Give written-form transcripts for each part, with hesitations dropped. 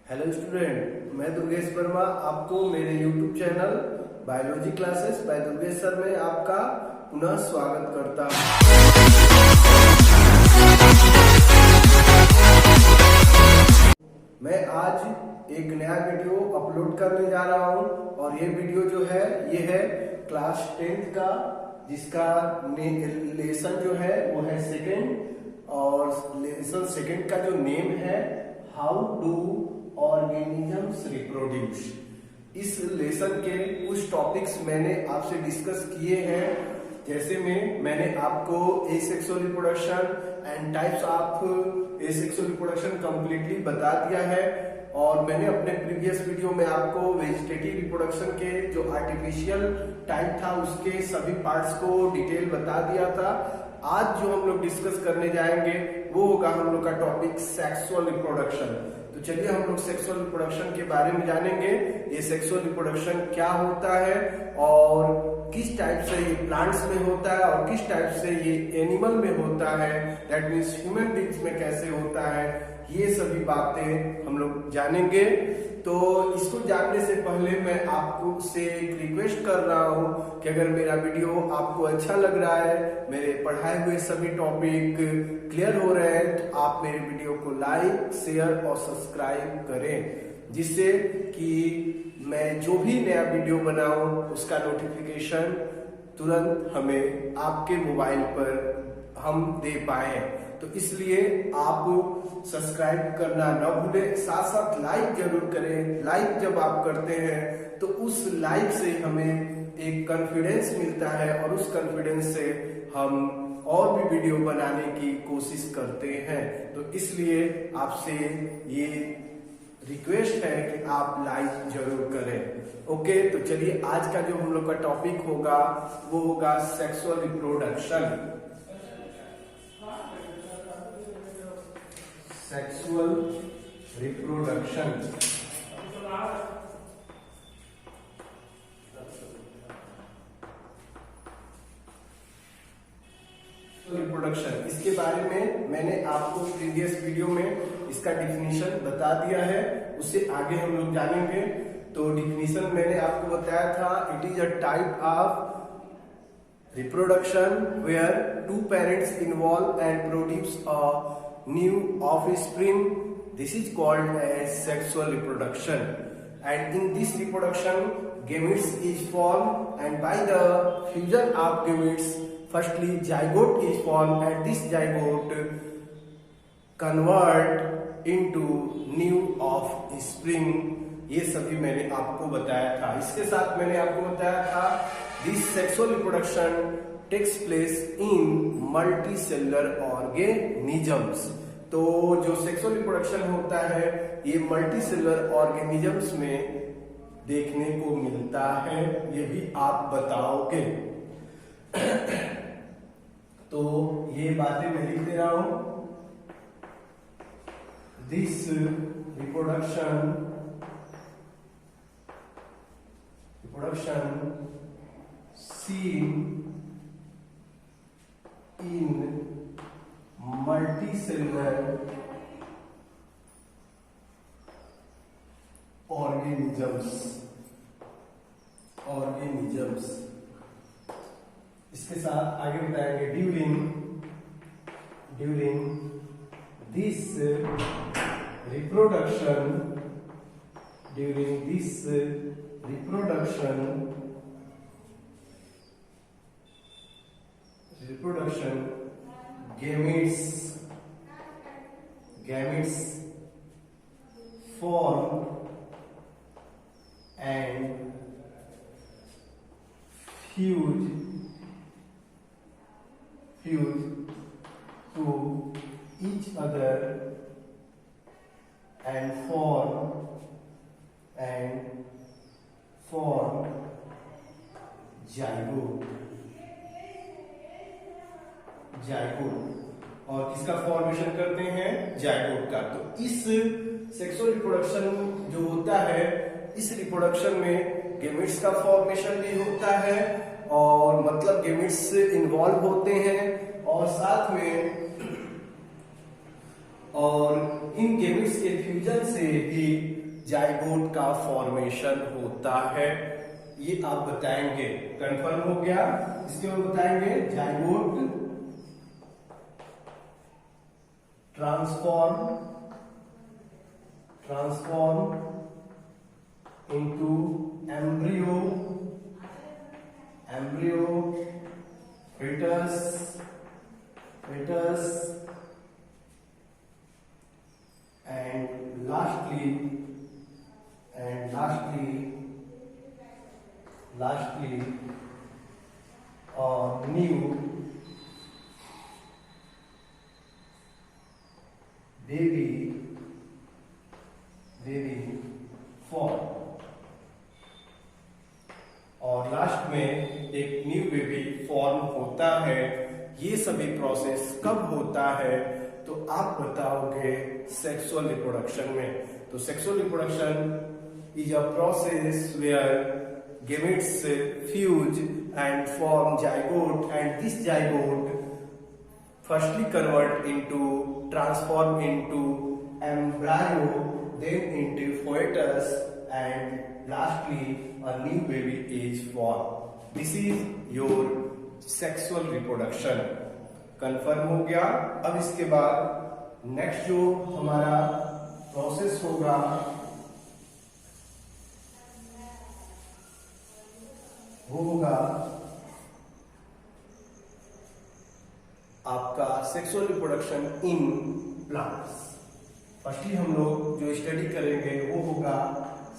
Hello student, मैं दुर्गेश वर्मा आपको मेरे YouTube channel biology classes bye Durgesh sir में आपका पुनः स्वागत करता हूं। मैं आज एक नया वीडियो अपलोड करने जा रहा हूं और ये वीडियो जो है ये है क्लास 10th का, जिसका लेसन जो है वो है सेकंड, और लेसन सेकंड का जो नेम है हाउ डू ऑर्गेनिजम्स रिप्रोड्यूस। इस लेसन के कुछ टॉपिक्स मैंने आपसे डिस्कस किए हैं, जैसे में मैंने आपको asexual reproduction and types of asexual reproduction completely बता दिया है, और मैंने अपने प्रीवियस वीडियो में आपको वेजिटेटिव रिप्रोडक्शन के जो आर्टिफिशियल टाइप था उसके सभी पार्ट्स को डिटेल बता दिया था। आज जो हम लोग डिस्कस करने जाएंगे वो होगा हम लोग का टॉपिक सेक्सुअल रिप्रोडक्शन। तो चलिए हम लोग सेक्सुअल रिप्रोडक्शन के बारे में जानेंगे। ये सेक्सुअल रिप्रोडक्शन क्या होता है और किस टाइप से ये प्लांट्स में होता है और किस टाइप से ये एनिमल में होता है, दैट मीन्स ह्यूमन बींग्स में कैसे होता है, ये सभी बातें हम लोग जानेंगे। तो इसको जानने से पहले मैं आपको से एक रिक्वेस्ट कर रहा हूं कि अगर मेरा वीडियो आपको अच्छा लग रहा है, मेरे पढ़ाए हुए सभी टॉपिक क्लियर हो रहे हैं, तो आप मेरे वीडियो को लाइक, शेयर और सब्सक्राइब करें, जिससे कि मैं जो भी नया वीडियो बनाऊं उसका नोटिफिकेशन तुरंत हमें आपके मोबाइल पर हम दे पाए। तो इसलिए आप सब्सक्राइब करना न भूलें, साथ साथ लाइक जरूर करें। लाइक जब आप करते हैं तो उस लाइक से हमें एक कॉन्फिडेंस मिलता है और उस कॉन्फिडेंस से हम और भी वीडियो बनाने की कोशिश करते हैं। तो इसलिए आपसे ये रिक्वेस्ट है कि आप लाइक जरूर करें। ओके, तो चलिए आज का जो हम लोग का टॉपिक होगा वो होगा sexual reproduction. Sexual reproduction reproduction इसके बारे में मैंने आपको प्रीवियस वीडियो में इसका डिफिनीशन बता दिया है, उससे आगे हम लोग जानेंगे। तो डिफिनीशन मैंने आपको बताया था, it is a type of reproduction where two parents involve and produce a new offspring. This is called as sexual reproduction, and in this reproduction gametes is formed, and by the fusion of gametes firstly zygote is formed, and this zygote convert into new offspring। ये सभी मैंने आपको बताया था। इसके साथ मैंने आपको बताया था this sexual reproduction takes place in multicellular organisms। तो जो सेक्सुअल रिप्रोडक्शन होता है ये मल्टीसेलुलर ऑर्गेनिजम्स में देखने को मिलता है, ये भी आप बताओगे। तो ये बातें मैं लिख दे रहा हूं। This reproduction seen in multicellular organisms। इसके साथ आगे बताएंगे during this reproduction gametes form and fuse to each other and form zygote, और किसका फॉर्मेशन करते हैं? जायगोट का। तो इस सेक्सुअल रिप्रोडक्शन जो होता है, इस रिप्रोडक्शन में गेमेट्स का फॉर्मेशन भी होता है, और मतलब गेमेट्स इन्वॉल्व होते हैं, और साथ में और इन गेमेट्स के फ्यूजन से ही जाइगोट का फॉर्मेशन होता है। ये आप बताएंगे, कंफर्म हो गया। इसके बाद बताएंगे zygote transform into embryo fetus and lastly new baby form, और लास्ट में एक न्यू बेबी फॉर्म होता है। ये सभी प्रोसेस कब होता है तो आप बताओगे सेक्सुअल रिप्रोडक्शन में। तो sexual reproduction is a process where gametes fuse and form zygote, and this zygote firstly transform into embryo, then into fetus, and lastly a new baby is formed. This is your sexual reproduction. Confirm हो गया। अब इसके बाद next जो हमारा process होगा वो होगा आपका sexual reproduction in plants. Firstly हम लोग जो स्टडी करेंगे वो होगा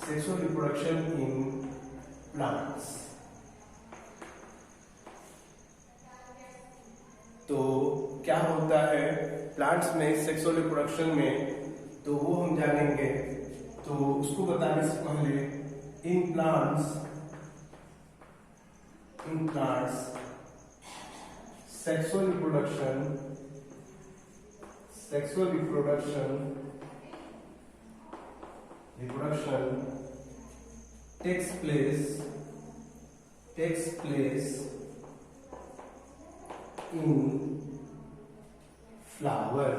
सेक्सुअल रिप्रोडक्शन इन प्लांट्स। तो क्या होता है प्लांट्स में सेक्सुअल रिप्रोडक्शन में, तो वो हम जानेंगे। तो उसको बताने से पहले in plants sexual reproduction takes place in flower।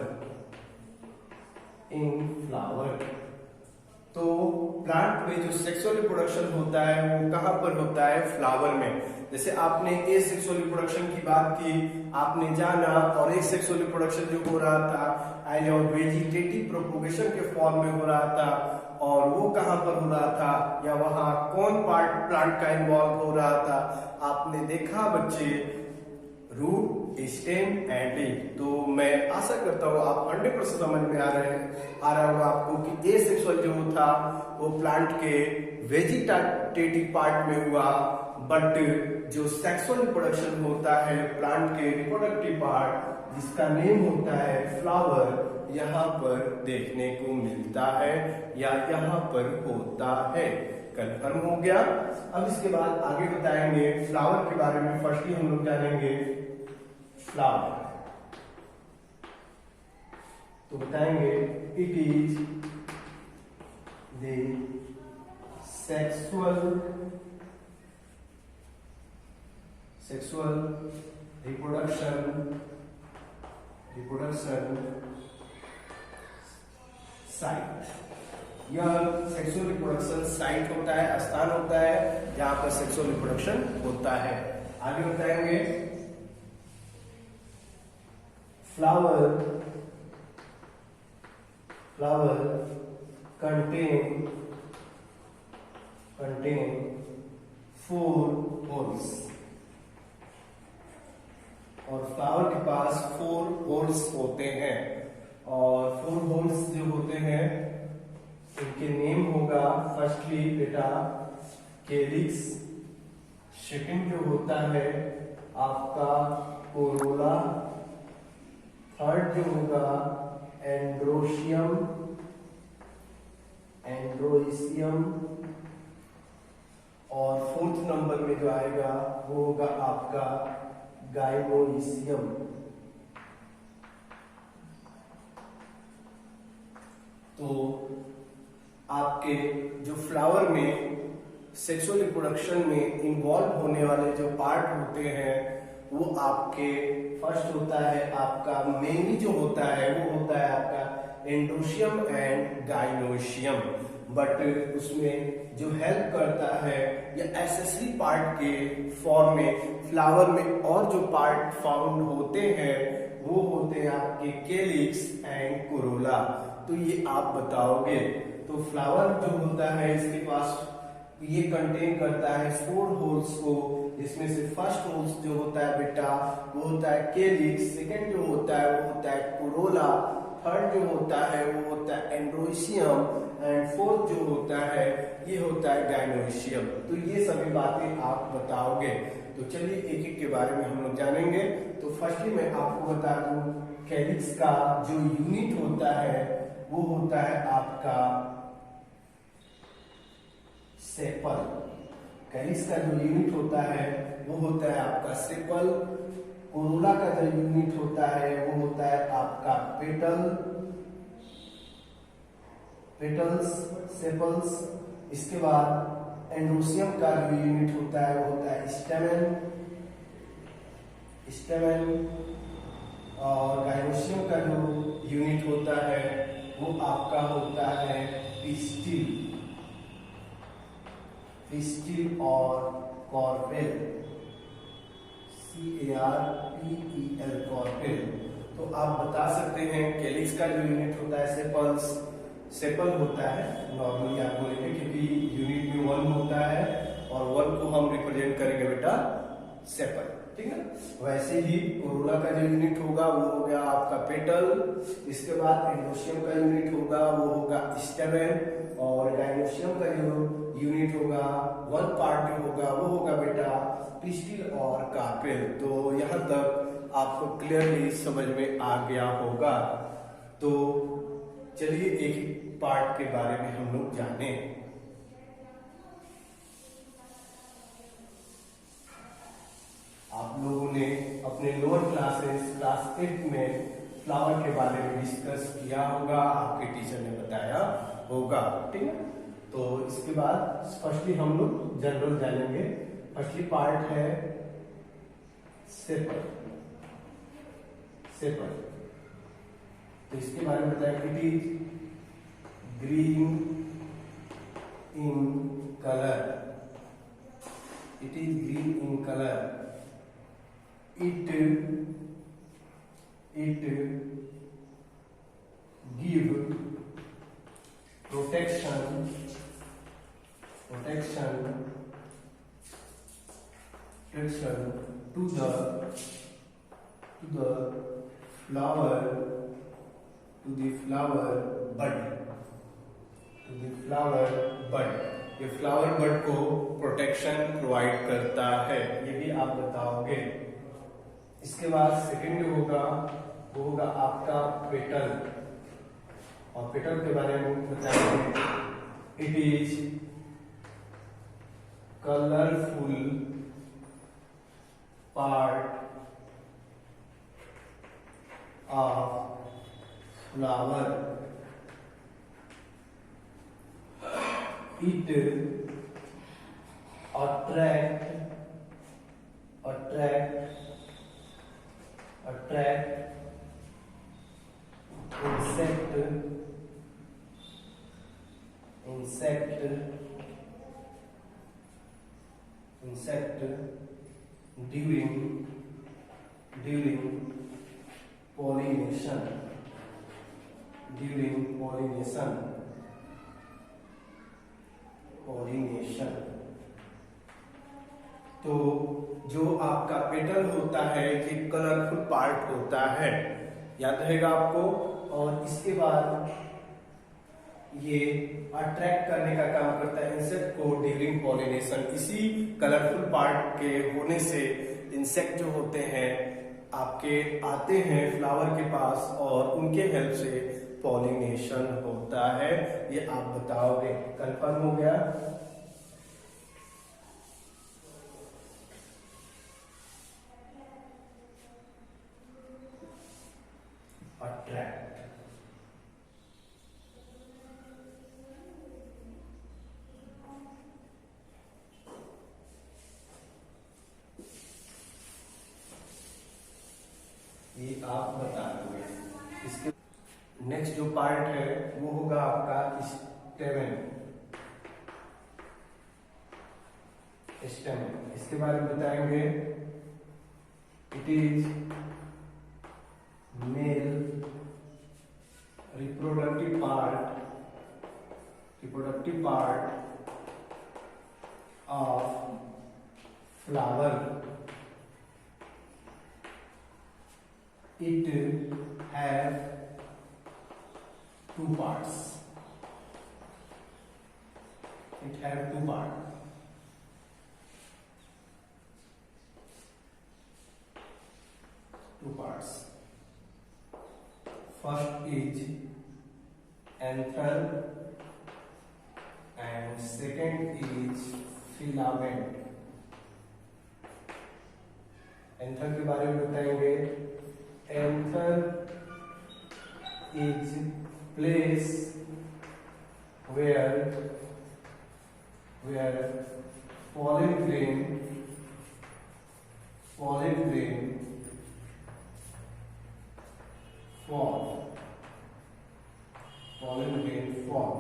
तो प्लांट में जो सेक्सुअल रिप्रोडक्शन होता है वो कहां पर होता है? फ्लावर में। जैसे आपने ए सेक्सुअल रिप्रोडक्शन की बात की, आपने जाना, और एक सेक्सुअल रिप्रोडक्शन जो हो रहा था एज वेजिटेटिव प्रोपोगेशन के फॉर्म में हो रहा था, और वो कहां पर हो रहा था या वहां कौन पार्ट प्लांट का इन्वॉल्व हो रहा था? आपने देखा बच्चे, रूट, स्टेम एंड लीफ। तो मैं आशा करता हूँ आप 100% समझ में आ रहा होगा आपको कि ए सेक्सुअल जो था वो प्लांट के वेजिटेटिव पार्ट में हुआ, बट जो सेक्सुअल रिप्रोडक्शन होता है प्लांट के रिप्रोडक्टिव पार्ट जिसका नेम होता है फ्लावर, यहाँ पर देखने को मिलता है या यहाँ पर होता है। कंफर्म हो गया। अब इसके बाद आगे बताएंगे फ्लावर के बारे में। फर्स्टली हम लोग जानेंगे फ्लावर। तो बताएंगे it is the sexual reproduction site. यह सेक्सुअल रिप्रोडक्शन साइट होता है, स्थान होता है जहां पर सेक्सुअल रिप्रोडक्शन होता है। आगे बताएंगे फ्लावर contain 4 holes, और फ्लावर के पास 4 होल्स होते हैं, और 4 होल्स जो होते हैं इनके नेम होगा फर्स्टली बेटा कैलिक्स, सेकंड जो होता है आपका कोरोला, थर्ड जो होगा एंड्रोइसियम, और फोर्थ नंबर में जो आएगा वो होगा आपका गाइनोइसियम। तो आपके जो फ्लावर में सेक्सुअल रिप्रोडक्शन में इन्वॉल्व होने वाले जो पार्ट होते हैं वो आपके फर्स्ट होता है आपका मेनली जो होता है वो होता है आपका एंडोशियम एंड गाइनोशियम, बट उसमें जो हेल्प करता है या एसेसरी पार्ट के फॉर्म में फ्लावर में और जो पार्ट फाउंड होते हैं वो होते हैं आपके केलिक्स एंड कोरोला। तो ये आप बताओगे। तो फ्लावर जो होता है इसके पास ये कंटेन करता है 4 होल्स को, जिसमें से फर्स्ट होल्स जो होता है बेटा वो होता है केलिक्स, सेकंड जो होता है वो होता है कोरोला, थर्ड जो होता है वो होता है एंड्रोशियम एंड फोर्थ जो होता है ये होता है गाइनोशियम। तो ये सभी बातें आप बताओगे। तो चलिए एक एक के बारे में हम लोग जानेंगे। तो फर्स्टली मैं आपको बता दूं कैलिक्स का जो यूनिट होता है वो होता है आपका सेपल। कैलिक्स का जो यूनिट होता है वो होता है आपका सेपल। कोरोला का जो यूनिट होता है वो होता है आपका पेटल्स, सेपल्स। इसके बाद एंड्रोशियम का जो यूनिट होता है वो होता है स्टेमेन। और गाइनोशियम का जो यूनिट होता है वो आपका होता है पिस्टिल और कॉर्पेल, CARPEL, कॉर्पेल। तो आप बता सकते हैं कैलिक्स का जो यूनिट होता है सेपल होता है, नॉर्मली आप बोलेंगे क्योंकि यूनिट में 1 होता है और 1 को हम रिप्रेजेंट करेंगे बेटा सेपल, ठीक है। वैसे ही कोरोला का जो यूनिट होगा वो हो गया आपका पेटल। इसके बाद एंडोशियम का यूनिट होगा वो होगा स्टेमेन, और गाइनोशियम का जो यूनिट होगा 1 पार्ट जो होगा वो होगा बेटा पिस्टिल और कार्पेल। तो यहाँ तक आपको क्लियरली समझ में आ गया होगा। तो चलिए एक एक पार्ट के बारे में हम लोग जाने। आप लोगों ने अपने लोअर क्लासेस क्लास 8 में फ्लावर के बारे में डिस्कस किया होगा, आपके टीचर ने बताया होगा, ठीक है। तो इसके बाद फर्स्टली हम लोग जनरल जानेंगे। फर्स्टली पार्ट है सेपल। तो इसके बारे में बताया it is green in colour. It give protection to the flower bud। ये फ्लावर बड को प्रोटेक्शन प्रोवाइड करता है, ये भी आप बताओगे। इसके बाद सेकंड जो होगा वो होगा आपका पेटल, और पेटल के बारे में बताएंगे। It is colourful part of flower. It attract insect during pollination। तो जो आपका पेटल होता है ये कलरफुल पार्ट होता है, याद रहेगा आपको। और इसके बाद ये अट्रैक्ट करने का काम करता है इंसेक्ट को ड्यूरिंग पॉलिनेशन। इसी कलरफुल पार्ट के होने से इंसेक्ट जो होते हैं आपके आते हैं फ्लावर के पास और उनके हेल्प से पॉलिनेशन होता है। ये आप बताओगे। कंफर्म हो गया। अट्रैक्ट, जो पार्ट है वो होगा आपका स्टेमेन। स्टेमेन इसके बारे में बताएंगे। It is male reproductive part of flower. It have two parts. It have two parts. Two parts. First is anther and second is filament. Anther के बारे में बताएंगे। Anther is place where pollen grain form।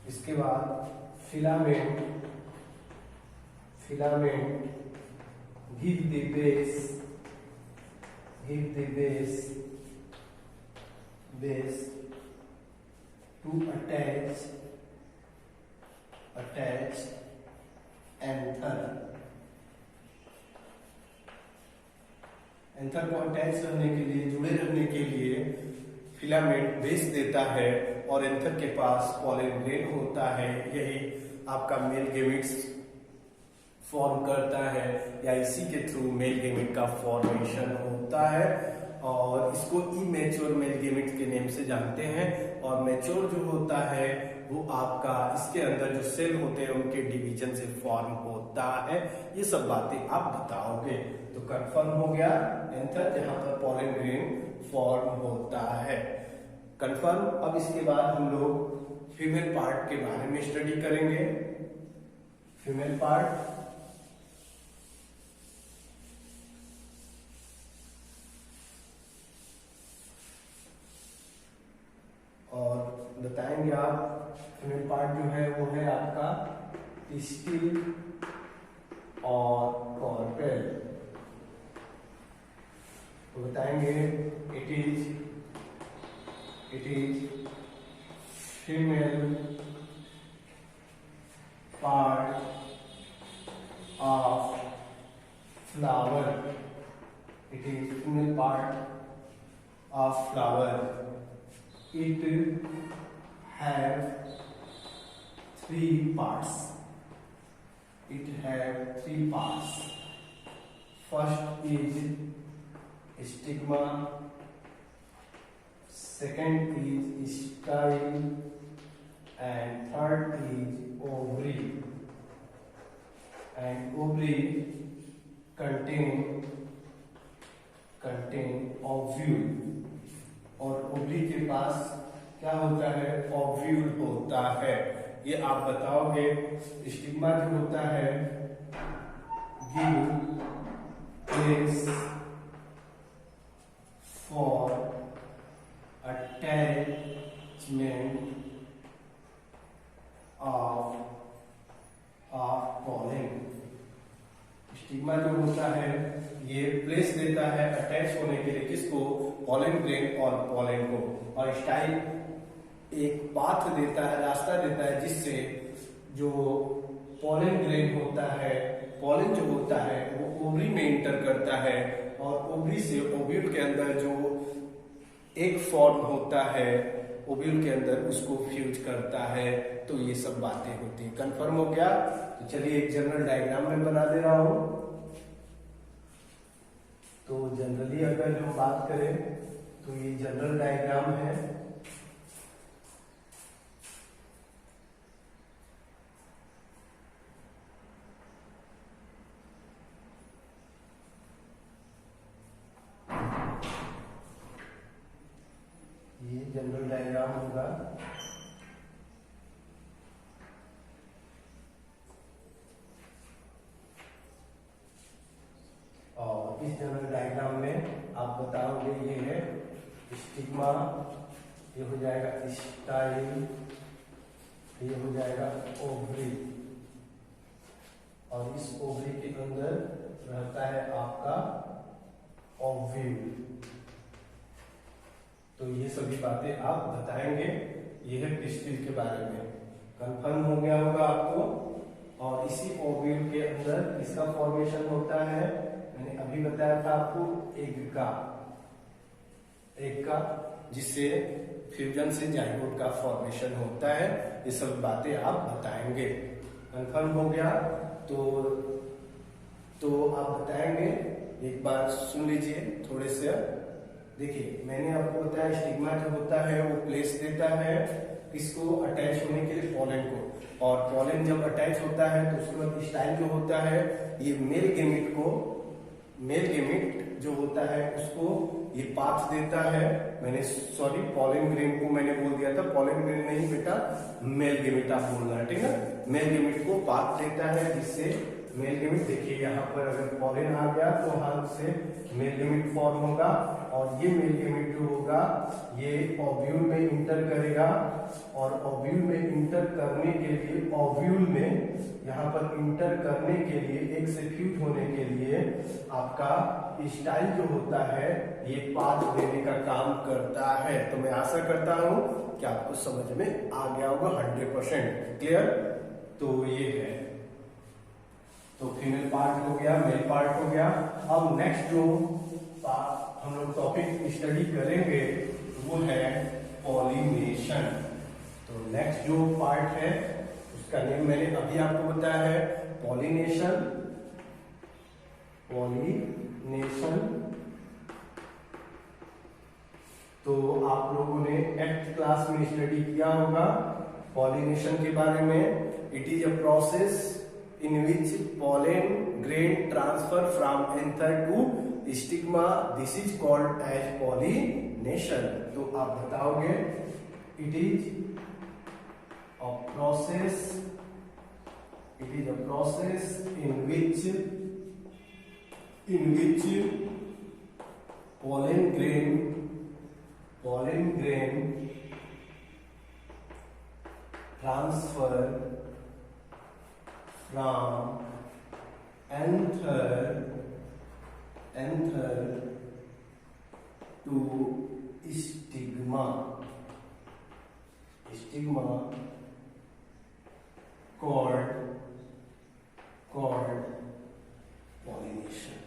इसके बाद filament give the base to attach anther को attach रहने के लिए, जुड़े रहने के लिए फिलामेंट बेस देता है और एंथर के पास पॉलन ग्रेन होता है। यही आपका मेल गेमिट्स फॉर्म करता है या इसी के थ्रू मेल गेमिट का फॉर्मेशन होता है और इसको इमेच्योर मेल गेमिट के नेम से जानते हैं। और मैच्योर जो होता है वो आपका इसके अंदर जो सेल होते हैं उनके डिवीजन से फॉर्म होता है। ये सब बातें आप बताओगे तो कंफर्म हो गया एंथर जहां पर पॉलन ग्रेन फॉर्म होता है। कंफर्म। अब इसके बाद हम लोग फीमेल पार्ट के बारे में स्टडी करेंगे। फीमेल पार्ट और बताएंगे आप फीमेल पार्ट जो है वो है आपका टिस्टिल और कॉर्पेल। तो बताएंगे it is female part of flower. It is female part of flower. It have three parts. First is stigma, second is style, and third is ovary. And ovary contain ovule और ovary के पास क्या होता है? Ovule होता है। ये आप बताओगे। स्टिग्मा जो होता है give place for attachment of pollen. Stigma जो होता है ये प्लेस देता है अटैच होने के लिए किसको? पॉलन ग्रेन और पॉलन को। और स्टाइल एक पाथ देता है, रास्ता देता है जिससे जो पॉलन ग्रेन होता है, पॉलन जो होता है वो ओवरी में इंटर करता है और ओवरी से ओव्यूल के अंदर जो एक फॉर्म होता है ओव्यूल के अंदर उसको फ्यूज करता है। तो ये सब बातें होती है। कंफर्म हो गया? तो चलिए एक जनरल डायग्राम में बना दे रहा हूं। तो जनरली अगर हम बात करें तो ये जनरल डायग्राम है। ये जनरल डायग्राम होगा। और इस जनरल डायग्राम में आप बताओगे ये है स्टिग्मा ये हो जाएगा स्टाइल, ये हो जाएगा ओवरी, और इस ओवरी के अंदर रहता है आपका ओव्यूल। तो ये सभी बातें आप बताएंगे। ये है पिस्टिल के बारे में, कंफर्म हो गया होगा आपको। और इसी ओव्यूल के अंदर इसका फॉर्मेशन होता है, मैंने अभी बताया था आपको, एग का, जिससे फ्यूजन से जाइगोट का फॉर्मेशन होता है। ये सब बातें आप बताएंगे। कंफर्म हो गया तो आप बताएंगे। एक बार सुन लीजिए थोड़े से। देखिए, मैंने आपको बताया स्टिग्मा जो होता है वो प्लेस देता है किसको, अटैच होने के लिए पोलन को। और पोलन जब अटैच होता है तो उसके बाद स्टाइल जो होता है ये मेल गेमिट जो होता है उसको ये पाथ देता है। मैंने सॉरी, पोलन ग्रेन को मैंने बोल दिया था, पोलन ग्रेन नहीं बेटा, मेल गेमिट आप बोलना है, ठीक है। मेल गेमिट को पाथ देता है, जिससे मेल गेमिट, देखिए यहाँ पर अगर पोलन आ गया तो हाथ से मेल गेमिट फॉर्म होगा। और ये मेल गेमिट जो होगा ये ओव्यूल में इंटर करेगा, और ओव्यूल में इंटर करने के लिए, ओव्यूल में यहाँ पर इंटर करने के लिए, एक से फ्यूज होने के लिए आपका स्टाइल जो होता है ये पाथ देने का काम करता है। तो मैं आशा करता हूं कि आपको समझ में आ गया होगा 100% क्लियर। तो ये है, तो फीमेल पार्ट हो गया, मेल पार्ट हो गया। अब नेक्स्ट जो हम लोग टॉपिक स्टडी करेंगे वो है पॉलिनेशन। तो नेक्स्ट जो पार्ट है उसका नेम मैंने अभी आपको बताया है, पॉलिनेशन। तो आप लोगों ने 8th क्लास में स्टडी किया होगा पॉलिनेशन के बारे में। It is a process in which pollen grain transfer from anther to stigma. This is called as pollination. तो आप बताओगे, it is a process in which pollen grain transfer from anther to stigma called pollination।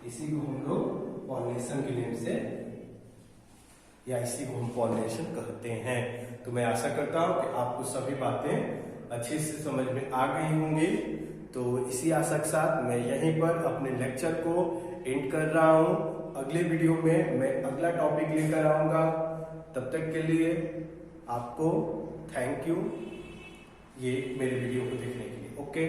इसी को हम लोग pollination के name से, या इसी को हम पॉलिनेशन कहते हैं। तो मैं आशा करता हूं कि आपको सभी बातें अच्छे से समझ में आ गई होंगी। तो इसी आशा के साथ मैं यहीं पर अपने लेक्चर को एंड कर रहा हूं। अगले वीडियो में मैं अगला टॉपिक लेकर आऊंगा। तब तक के लिए आपको थैंक यू, ये मेरे वीडियो को देखने के लिए। ओके।